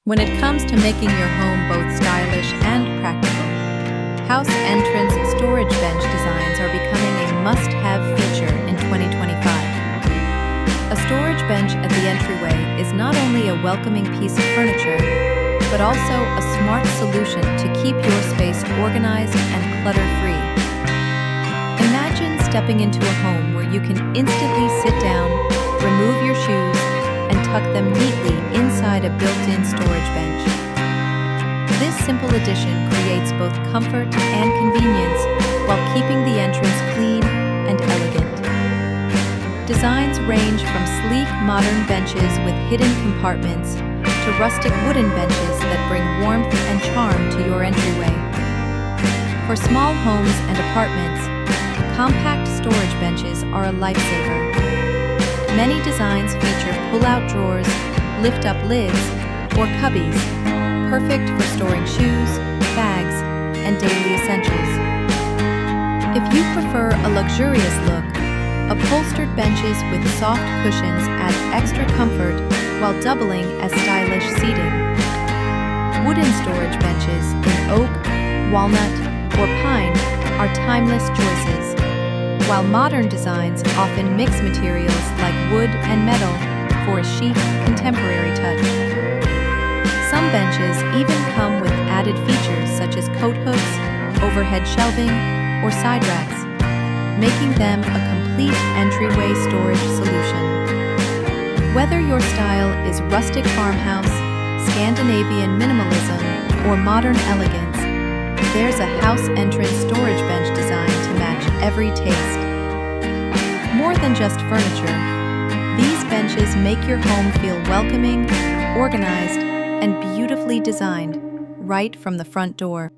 When it comes to making your home both stylish and practical, house entrance storage bench designs are becoming a must-have feature in 2025. A storage bench at the entryway is not only a welcoming piece of furniture, but also a smart solution to keep your space organized and clutter-free. Imagine stepping into a home where you can instantly sit down, remove your shoes, and tuck them neatly inside a built-in storage bench. This simple addition creates both comfort and convenience while keeping the entrance clean and elegant. Designs range from sleek modern benches with hidden compartments to rustic wooden benches that bring warmth and charm to your entryway. For small homes and apartments, compact storage benches are a lifesaver. Many designs feature pull-out drawers, lift-up lids, or cubbies, perfect for storing shoes, bags, and daily essentials. If you prefer a luxurious look, upholstered benches with soft cushions add extra comfort while doubling as stylish seating. Wooden storage benches in oak, walnut, or pine are timeless choices, while modern designs often mix materials like wood and metal for a chic, contemporary touch. Some benches even come with added features such as coat hooks, overhead shelving, or side racks, making them a complete entryway storage solution. Whether your style is rustic farmhouse, Scandinavian minimalism, or modern elegance, there's a house entrance storage bench designed to match every taste. More than just furniture, these benches make your home feel welcoming, organized, and beautifully designed right from the front door.